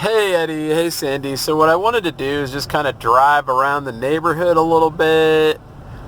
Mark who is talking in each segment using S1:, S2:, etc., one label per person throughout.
S1: Hey Eddie, hey Sandy. So what I wanted to do is just kind of drive around the neighborhood a little bit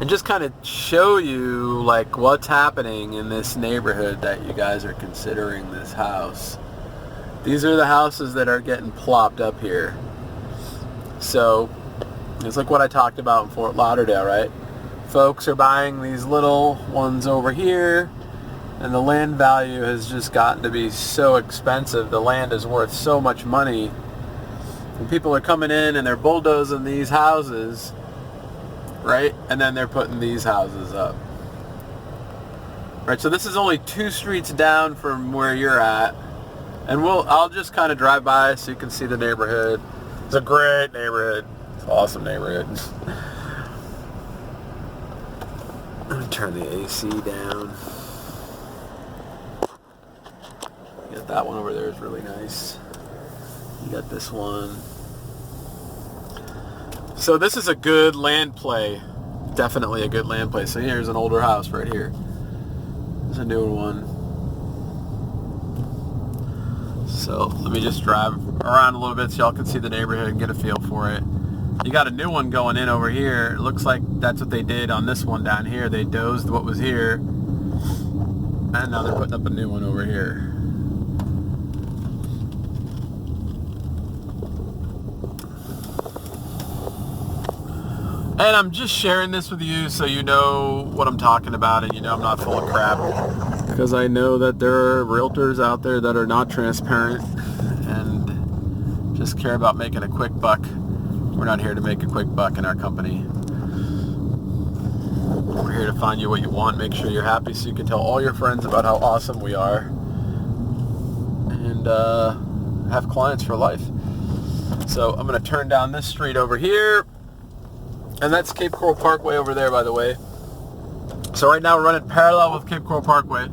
S1: and just kind of show you like what's happening in this neighborhood that you guys are considering this house. These are the houses that are getting plopped up here. So it's like what I talked about in Fort Lauderdale, right? Folks are buying these little ones over here, and the land value has just gotten to be so expensive. The land is worth so much money. And people are coming in and they're bulldozing these houses, right? And then they're putting these houses up. Right, so this is only 2 streets down from where you're at. And I'll just kind of drive by so you can see the neighborhood. It's a great neighborhood. It's an awesome neighborhood. I'm going to turn the AC down. You got that one over there is really nice. You got this one. So this is a good land play. Definitely a good land play. So here's an older house right here. There's a newer one. So let me just drive around a little bit so y'all can see the neighborhood and get a feel for it. You got a new one going in over here. It looks like that's what they did on this one down here. They dozed what was here, and now they're putting up a new one over here. And I'm just sharing this with you so you know what I'm talking about, and you know I'm not full of crap, because I know that there are realtors out there that are not transparent and just care about making a quick buck. We're not here to make a quick buck in our company. We're here to find you what you want, make sure you're happy so you can tell all your friends about how awesome we are, and have clients for life. So I'm going to turn down this street over here, and that's Cape Coral Parkway over there, by the way. So right now we're running parallel with Cape Coral Parkway.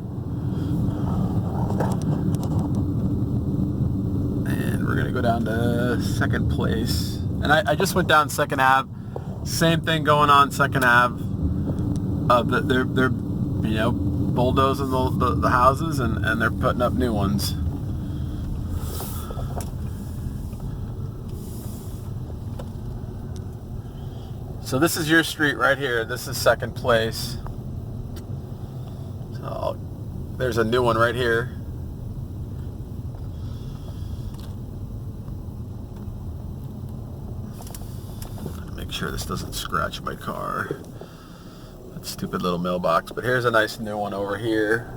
S1: And we're going to go down to Second Place. And I just went down 2nd Ave. Same thing going on 2nd Ave. They're bulldozing the houses, and they're putting up new ones. So this is your street right here. This is Second Place. So there's a new one right here. Make sure this doesn't scratch my car. That stupid little mailbox. But here's a nice new one over here.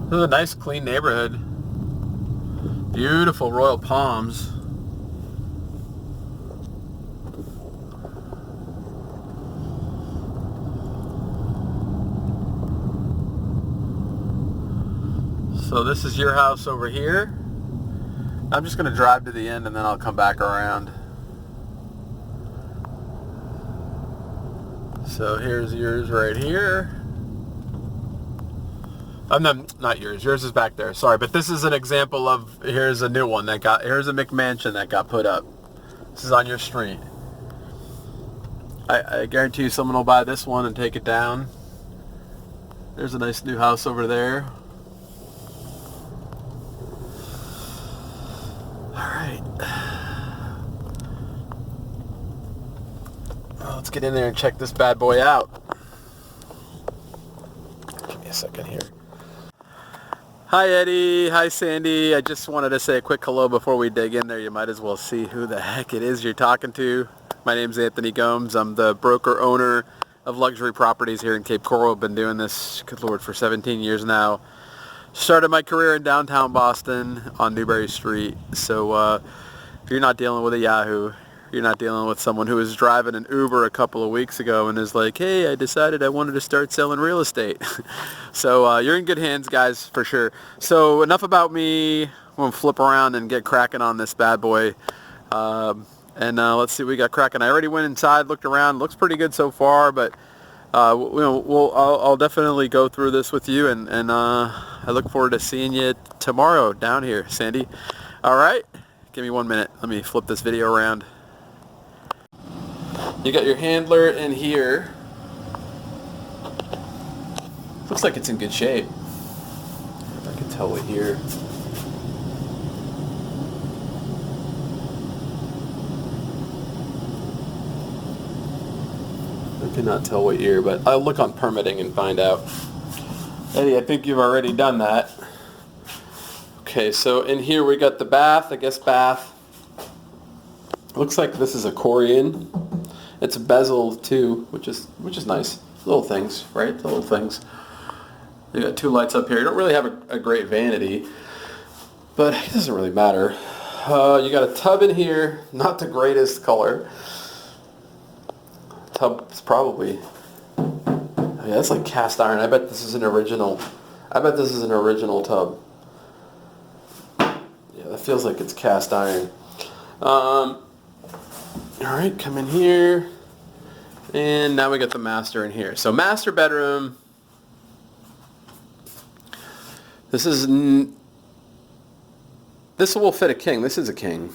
S1: This is a nice clean neighborhood. Beautiful Royal Palms. So this is your house over here. I'm just going to drive to the end and then I'll come back around. So here's yours right here. Not yours. Yours is back there. Sorry, but this is an example of, here's a new one here's a McMansion that got put up. This is on your street. I guarantee you someone will buy this one and take it down. There's a nice new house over there. Let's get in there and check this bad boy out. Give me a second here. Hi Eddie, hi Sandy. I just wanted to say a quick hello before we dig in there. You might as well see who the heck it is you're talking to. My name's Anthony Gomes. I'm the broker owner of luxury properties here in Cape Coral. I've been doing this, good Lord, for 17 years now. Started my career in downtown Boston on Newbury Street. So if you're not dealing with a Yahoo, you're not dealing with someone who was driving an Uber a couple of weeks ago and is like, hey, I decided I wanted to start selling real estate. So you're in good hands, guys, for sure. So enough about me. I'm going to flip around and get cracking on this bad boy. And let's see what we got cracking. I already went inside, looked around. Looks pretty good so far, but I'll definitely go through this with you, and I look forward to seeing you tomorrow down here, Sandy. All right, give me 1 minute. Let me flip this video around. You got your handler in here. Looks like it's in good shape. If I can tell what year. I cannot tell what year, but I'll look on permitting and find out. Eddie, I think you've already done that. Okay, so in here we got the bath, I guess bath. Looks like this is a Corian. It's a bezel too, which is nice. Little things, right? The little things. You got 2 lights up here. You don't really have a great vanity, but it doesn't really matter. You got a tub in here, not the greatest color. Tub's probably, yeah, that's like cast iron. I bet this is an original tub. Yeah, that feels like it's cast iron. All right, come in here, and now we got the master in here. So master bedroom. This will fit a king. This is a king.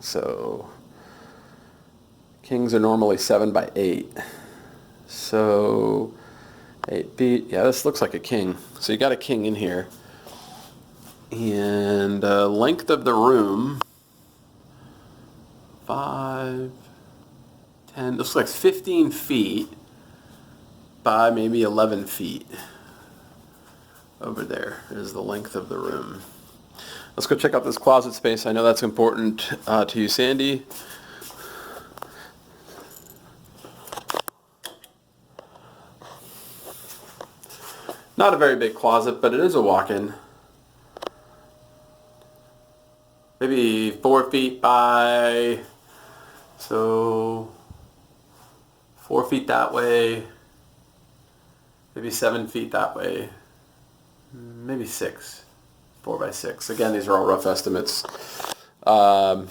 S1: So kings are normally 7 by 8. So 8 feet. Yeah, this looks like a king. So you got a king in here. And length of the room, 5, 10, this looks like 15 feet by maybe 11 feet. Over there is the length of the room. Let's go check out this closet space. I know that's important to you, Sandy. Not a very big closet, but it is a walk-in. Maybe 4 feet by, so 4 feet that way, maybe 7 feet that way, maybe 6, 4 by 6. Again, these are all rough estimates. But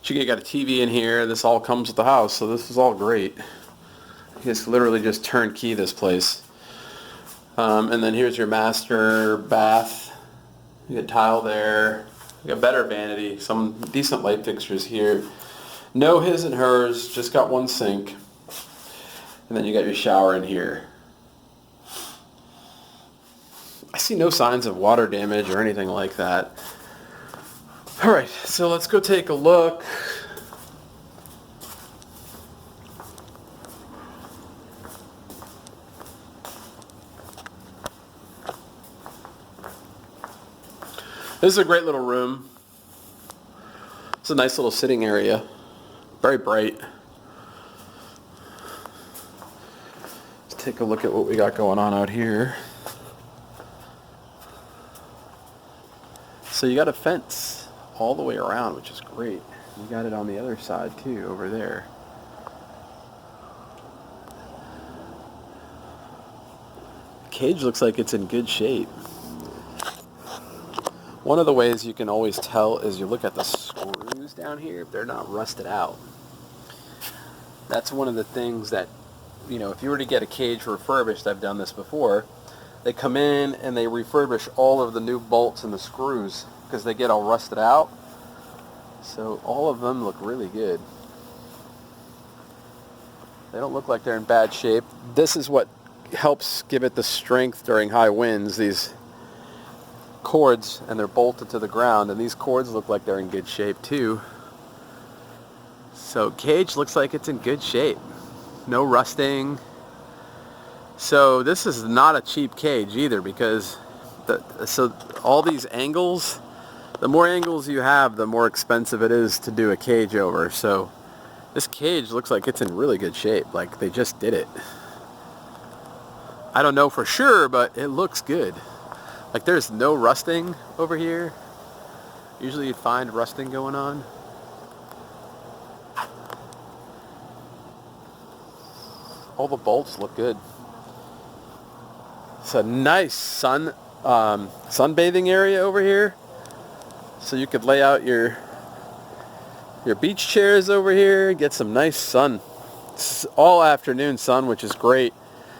S1: you got a TV in here. This all comes with the house, so this is all great. You just literally just turnkey this place. And then here's your master bath. You got tile there. You got better vanity. Some decent light fixtures here. No his and hers. Just got 1 sink. And then you got your shower in here. I see no signs of water damage or anything like that. All right, so let's go take a look. This is a great little room. It's a nice little sitting area. Very bright. Let's take a look at what we got going on out here. So you got a fence all the way around, which is great. You got it on the other side too, over there. The cage looks like it's in good shape. One of the ways you can always tell is you look at the screws down here, if they're not rusted out. That's one of the things that, you know, if you were to get a cage refurbished, I've done this before, they come in and they refurbish all of the new bolts and the screws because they get all rusted out. So all of them look really good. They don't look like they're in bad shape. This is what helps give it the strength during high winds, these cords, and they're bolted to the ground, and these cords look like they're in good shape too. So cage looks like it's in good shape. No rusting. So this is not a cheap cage either, because so all these angles, the more angles you have, the more expensive it is to do a cage over. So this cage looks like it's in really good shape, like they just did it. I don't know for sure, but it looks good. Like there's no rusting over here. Usually you'd find rusting going on. All the bolts look good. It's a nice sunbathing area over here. So you could lay out your beach chairs over here, get some nice sun. It's all afternoon sun, which is great.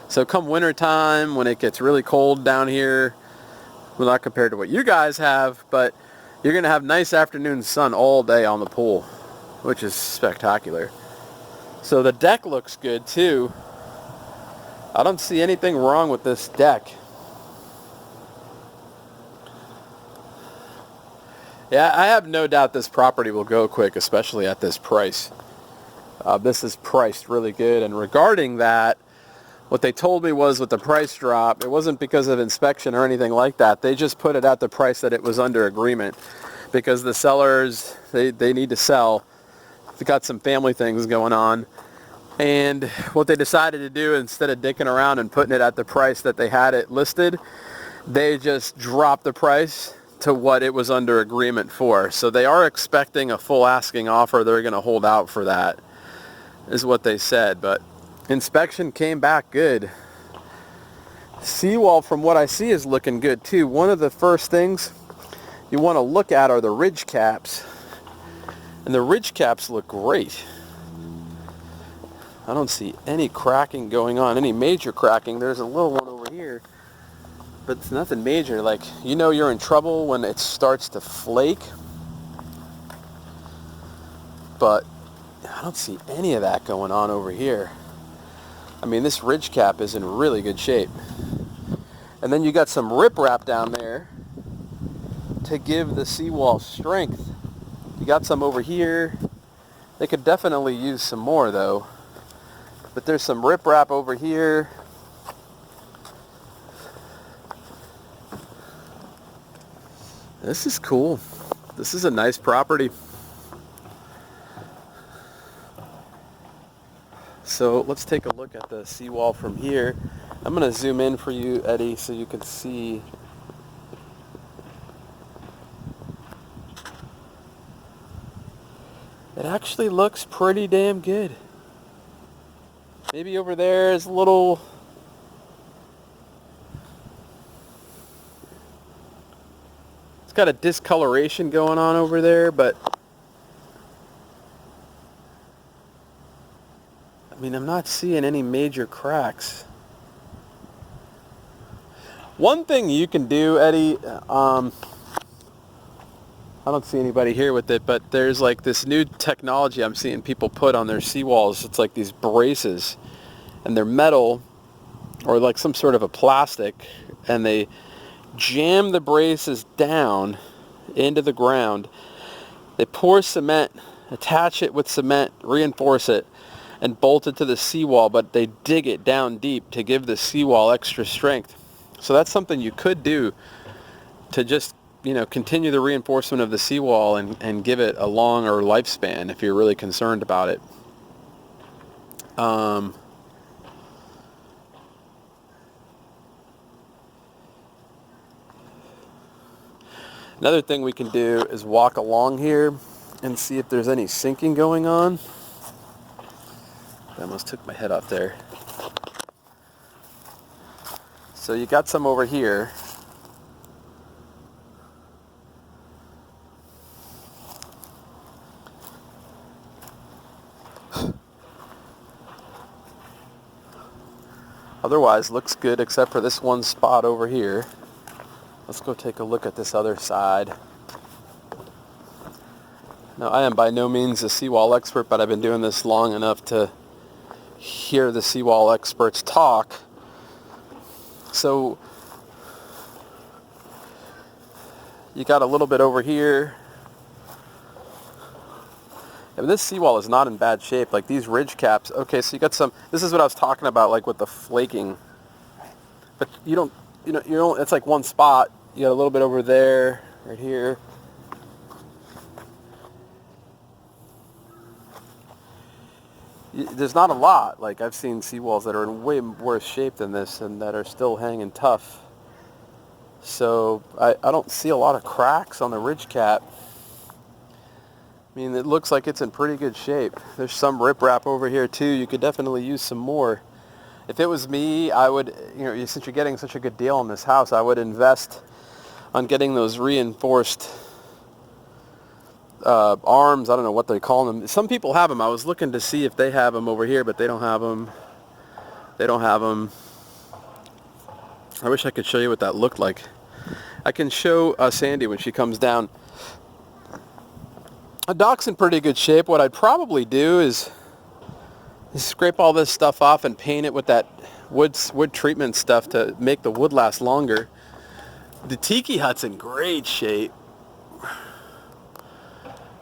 S1: So come winter time, when it gets really cold down here, well, not compared to what you guys have, but you're going to have nice afternoon sun all day on the pool, which is spectacular. So the deck looks good too. I don't see anything wrong with this deck. Yeah, I have no doubt this property will go quick, especially at this price. This is priced really good, and regarding that, what they told me was with the price drop, it wasn't because of inspection or anything like that. They just put it at the price that it was under agreement, because the sellers, they need to sell. They got some family things going on, and what they decided to do, instead of dicking around and putting it at the price that they had it listed, they just dropped the price to what it was under agreement for. So they are expecting a full asking offer. They're going to hold out for that, is what they said. But inspection came back good. Seawall, from what I see, is looking good too. One of the first things you want to look at are the ridge caps. And the ridge caps look great. I don't see any cracking going on, any major cracking. There's a little one over here, but it's nothing major. Like, you know you're in trouble when it starts to flake. But I don't see any of that going on over here. I mean, this ridge cap is in really good shape. And then you got some riprap down there to give the seawall strength. You got some over here. They could definitely use some more though. But there's some riprap over here. This is cool. This is a nice property. So let's take a look at the seawall from here. I'm going to zoom in for you, Eddie, so you can see. It actually looks pretty damn good. Maybe over there is a little... It's got a discoloration going on over there, but... I mean, I'm not seeing any major cracks. One thing you can do, Eddie, I don't see anybody here with it, but there's like this new technology I'm seeing people put on their seawalls. It's like these braces, and they're metal or like some sort of a plastic, and they jam the braces down into the ground. They pour cement, attach it with cement, reinforce it, and bolt it to the seawall, but they dig it down deep to give the seawall extra strength. So that's something you could do to just, you know, continue the reinforcement of the seawall and give it a longer lifespan if you're really concerned about it. Another thing we can do is walk along here and see if there's any sinking going on. I almost took my head off there. So you got some over here. Otherwise, looks good except for this one spot over here. Let's go take a look at this other side. Now, I am by no means a seawall expert, but I've been doing this long enough to hear the seawall experts talk. So you got a little bit over here. And this seawall is not in bad shape. Like these ridge caps. Okay, so you got some. This is what I was talking about, like with the flaking. But you don't. It's like one spot. You got a little bit over there, right here. There's not a lot. Like I've seen seawalls that are in way worse shape than this and that are still hanging tough. So I don't see a lot of cracks on the ridge cap. I mean, it looks like it's in pretty good shape. There's some riprap over here too. You could definitely use some more. If it was me, I would, since you're getting such a good deal on this house, I would invest on getting those reinforced arms. I don't know what they call them. Some people have them. I was looking to see if they have them over here, but they don't have them. They don't have them. I wish I could show you what that looked like. I can show Sandy when she comes down. The dock's in pretty good shape. What I'd probably do is scrape all this stuff off and paint it with wood treatment stuff to make the wood last longer. The tiki hut's in great shape.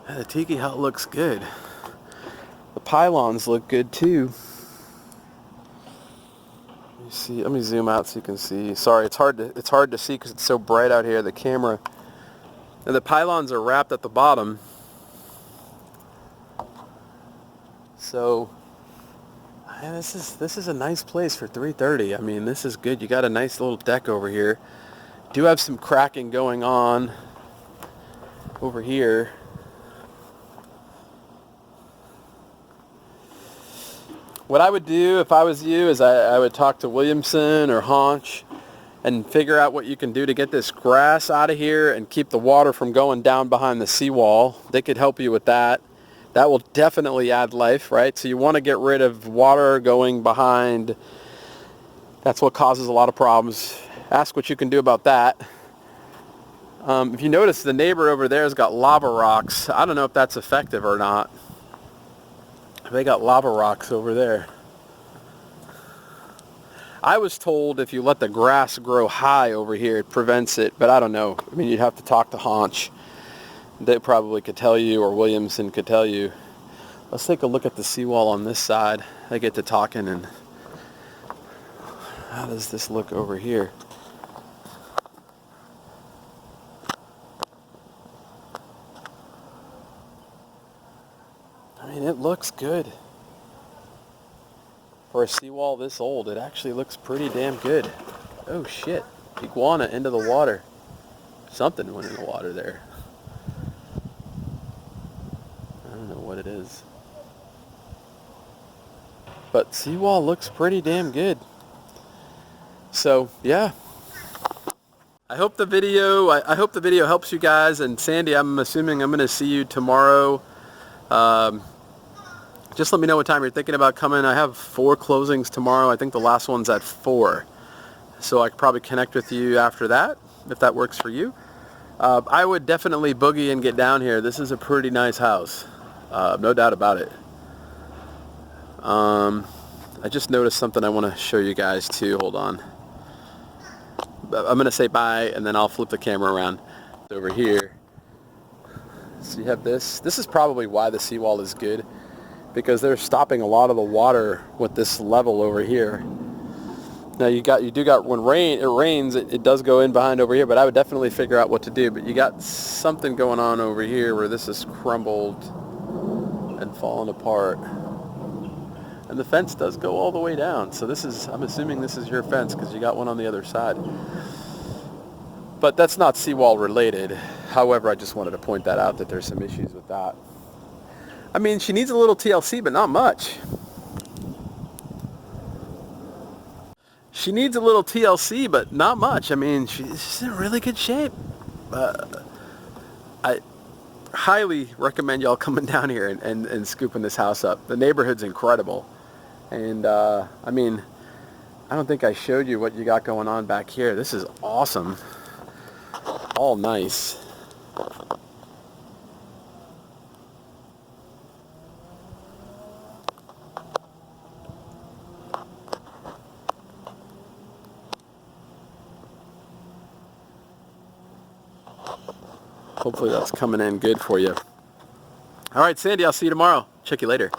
S1: The tiki hut looks good. The pylons look good too. You see, let me zoom out so you can see. Sorry, it's hard to see because it's so bright out here, the camera. And the pylons are wrapped at the bottom. So yeah, this is a nice place for 330. I mean, this is good. You got a nice little deck over here. Do have some cracking going on over here. What I would do if I was you is I would talk to Williamson or Haunch and figure out what you can do to get this grass out of here and keep the water from going down behind the seawall. They could help you with that. That will definitely add life, right? So you want to get rid of water going behind. That's what causes a lot of problems. Ask what you can do about that. If you notice, the neighbor over there has got lava rocks. I don't know if that's effective or not. They got lava rocks over there. I was told if you let the grass grow high over here, it prevents it, but I don't know. I mean, you'd have to talk to Haunch. They probably could tell you, or Williamson could tell you. Let's take a look at the seawall on this side. I get to talking, and how does this look over here? I mean, it looks good. For a seawall this old, it actually looks pretty damn good. Oh shit, iguana into the water. Something went in the water there. I don't know what it is. But seawall looks pretty damn good. So yeah. I hope the video helps you guys. And Sandy, I'm assuming I'm gonna see you tomorrow. Just let me know what time you're thinking about coming. I have 4 closings tomorrow. I think the last one's at 4. So I could probably connect with you after that, if that works for you. I would definitely boogie and get down here. This is a pretty nice house. No doubt about it. I just noticed something I want to show you guys too. Hold on. I'm going to say bye, and then I'll flip the camera around over here. So you have this. This is probably why the seawall is good, because they're stopping a lot of the water with this level over here. Now you do got when it rains, it does go in behind over here, but I would definitely figure out what to do. But you got something going on over here where this is crumbled and fallen apart. And the fence does go all the way down. So I'm assuming this is your fence because you got one on the other side. But that's not seawall related. However, I just wanted to point that out, that there's some issues with that. I mean, she needs a little TLC, but not much. She needs a little TLC, but not much. I mean, she's in really good shape. I highly recommend y'all coming down here and scooping this house up. The neighborhood's incredible. And, I mean, I don't think I showed you what you got going on back here. This is awesome. All nice. Hopefully that's coming in good for you. All right, Sandy, I'll see you tomorrow. Check you later.